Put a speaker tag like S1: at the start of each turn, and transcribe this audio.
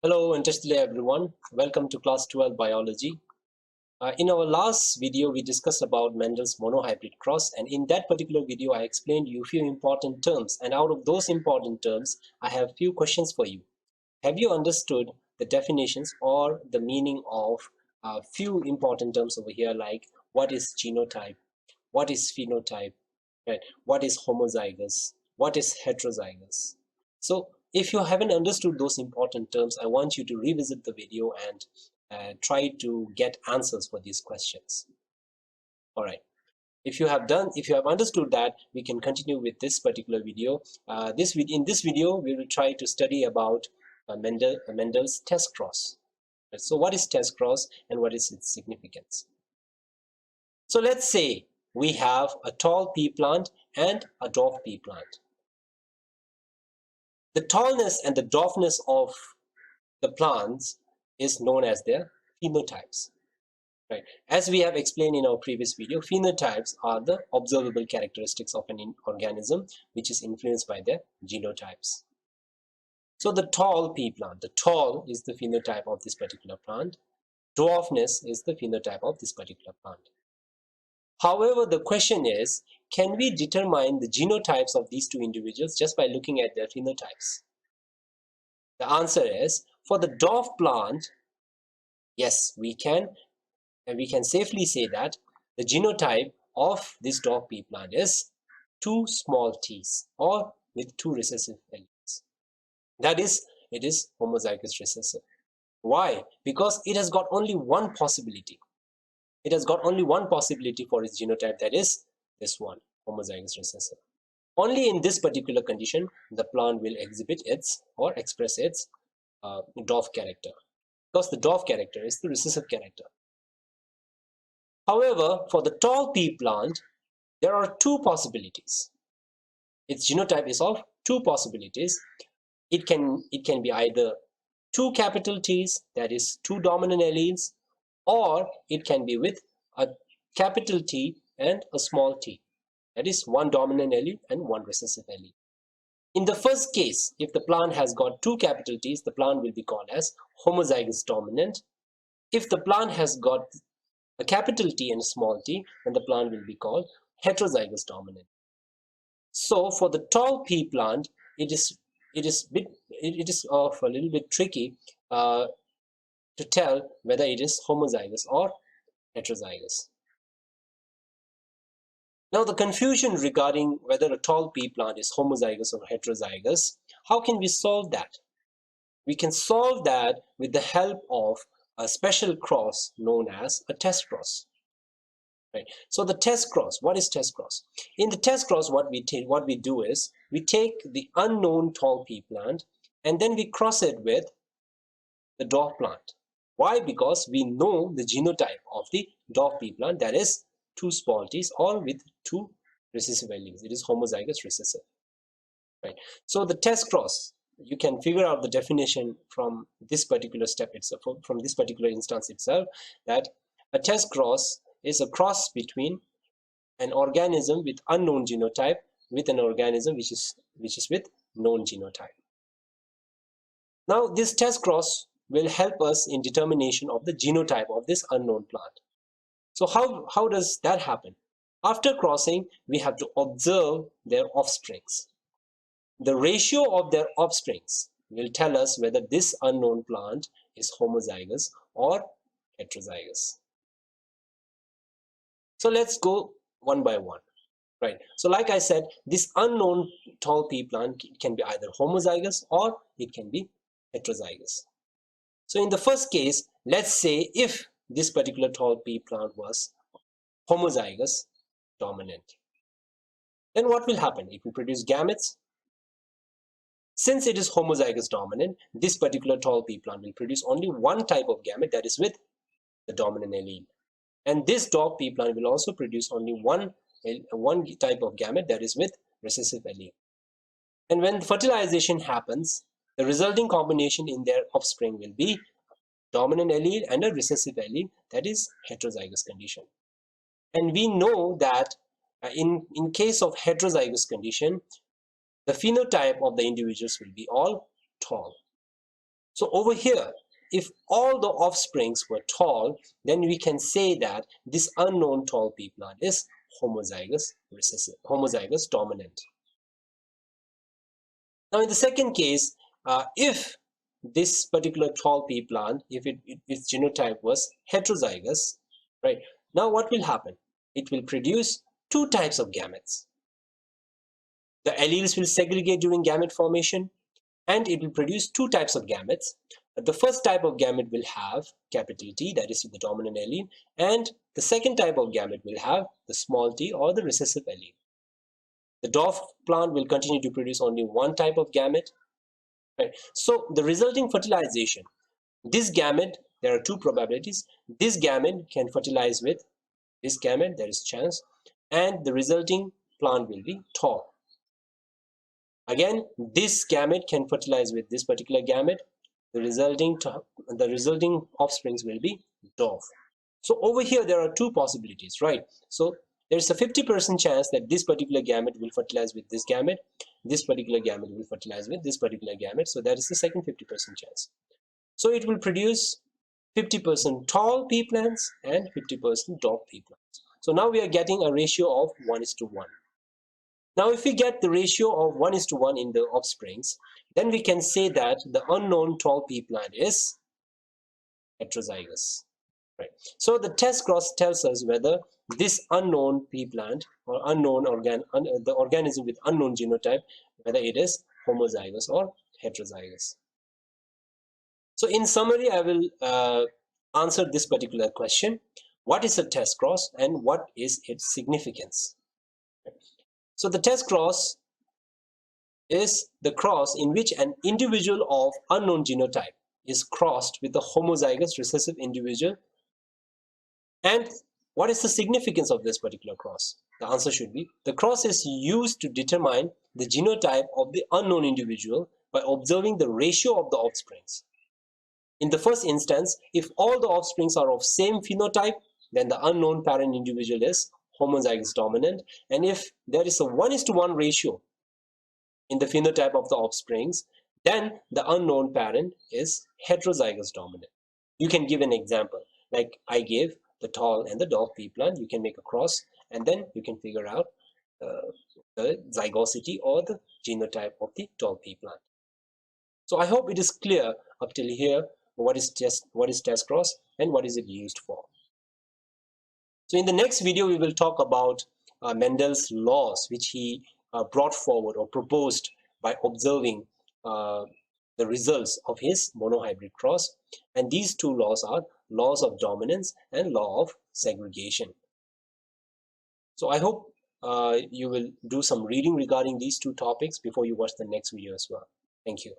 S1: Hello and Day everyone. Welcome to class 12 biology. In our last video, we discussed about Mendel's monohybrid cross, and in that particular video, I explained you a few important terms. And out of those important terms, I have a few questions for you. Have you understood the definitions or the meaning of a few important terms over here, like what is genotype, what is phenotype, right? What is homozygous, what is heterozygous? So if you haven't understood those important terms, I want you to revisit the video and try to get answers for these questions. All right. If you have understood that, we can continue with this particular video. In this video, we will try to study about Mendel's test cross. So what is test cross and what is its significance? So let's say we have a tall pea plant and a dwarf pea plant. The tallness and the dwarfness of the plants is known as their phenotypes. Right. As we have explained in our previous video, phenotypes are the observable characteristics of an organism which is influenced by their genotypes. So the tall pea plant, the tall is the phenotype of this particular plant. Dwarfness is the phenotype of this particular plant. However, the question is, can we determine the genotypes of these two individuals just by looking at their phenotypes? The answer is, for the dwarf plant, yes, we can, and we can safely say that the genotype of this dwarf pea plant is 2 small t's, or with 2 recessive alleles. That is, it is homozygous recessive. Why? Because it has got only one possibility. It has got only one possibility for its genotype, that is this one, homozygous recessive. Only in this particular condition, the plant will exhibit its or express its dwarf character, because the dwarf character is the recessive character. However, for the tall pea plant, there are 2 possibilities. Its genotype is of 2 possibilities. It can be either 2 capital T's, that is 2 dominant alleles, or it can be with a capital T and a small t, that is 1 dominant allele and 1 recessive allele. In the first case, if the plant has got 2 capital T's, the plant will be called as homozygous dominant. If the plant has got a capital T and a small t, then the plant will be called heterozygous dominant. So for the tall pea plant, it is of a little bit tricky to tell whether it is homozygous or heterozygous. Now the confusion regarding whether a tall pea plant is homozygous or heterozygous, how can we solve that? We can solve that with the help of a special cross known as a test cross. Right. So the test cross, what is test cross? In the test cross, what we do is we take the unknown tall pea plant and then we cross it with the dwarf plant. Why? Because we know the genotype of the dwarf pea plant, that is 2 small t's or with 2 recessive alleles. It is homozygous recessive. Right. So the test cross, you can figure out the definition from this particular step itself, from this particular instance itself, that a test cross is a cross between an organism with unknown genotype with an organism which is with known genotype. Now this test cross will help us in determination of the genotype of this unknown plant. So how does that happen? After crossing, we have to observe their offsprings. The ratio of their offsprings will tell us whether this unknown plant is homozygous or heterozygous. So let's go one by one. Right. So like I said, this unknown tall pea plant can be either homozygous or it can be heterozygous. So in the first case, let's say if this particular tall pea plant was homozygous dominant, then what will happen? It will produce gametes. Since it is homozygous dominant, this particular tall pea plant will produce only one type of gamete, that is with the dominant allele. And this dwarf pea plant will also produce only one type of gamete, that is with recessive allele. And when fertilization happens, the resulting combination in their offspring will be dominant allele and a recessive allele, that is heterozygous condition. And we know that in case of heterozygous condition, the phenotype of the individuals will be all tall. So over here, if all the offsprings were tall, then we can say that this unknown tall pea plant is homozygous recessive, homozygous dominant. Now in the second case, if this particular tall pea plant, if its genotype was heterozygous, right? Now what will happen? It will produce two types of gametes. The alleles will segregate during gamete formation, and it will produce two types of gametes. The first type of gamete will have capital T, that is the dominant allele, and the second type of gamete will have the small t or the recessive allele. The dwarf plant will continue to produce only one type of gamete. Right? So the resulting fertilization, this gamete, there are two probabilities. This gamete can fertilize with this gamete, there is chance, and the resulting plant will be tall. Again, this gamete can fertilize with this particular gamete. The resulting offsprings will be dwarf. So over here there are two possibilities, right? So there's a 50% chance that this particular gamete will fertilize with this gamete. This particular gamete will fertilize with this particular gamete. So that is the second 50% chance. So it will produce 50% tall pea plants and 50% dwarf pea plants. So now we are getting a ratio of 1:1. Now if we get the ratio of 1:1 in the offsprings, then we can say that the unknown tall pea plant is heterozygous. Right. So the test cross tells us whether this unknown pea plant or the organism with unknown genotype, whether it is homozygous or heterozygous. So in summary, I will answer this particular question. What is a test cross and what is its significance? So the test cross is the cross in which an individual of unknown genotype is crossed with a homozygous recessive individual. And what is the significance of this particular cross? The answer should be, the cross is used to determine the genotype of the unknown individual by observing the ratio of the offsprings. In the first instance, if all the offsprings are of same phenotype, then the unknown parent individual is homozygous dominant. And if there is a 1:1 ratio in the phenotype of the offsprings, then the unknown parent is heterozygous dominant. You can give an example, like I gave the tall and the dwarf pea plant. You can make a cross and then you can figure out the zygosity or the genotype of the tall pea plant. So I hope it is clear up till here what is test cross and what is it used for. So in the next video we will talk about Mendel's laws, which he brought forward or proposed by observing the results of his monohybrid cross. And these two laws are laws of dominance and law of segregation. So I hope you will do some reading regarding these two topics before you watch the next video as well. Thank you.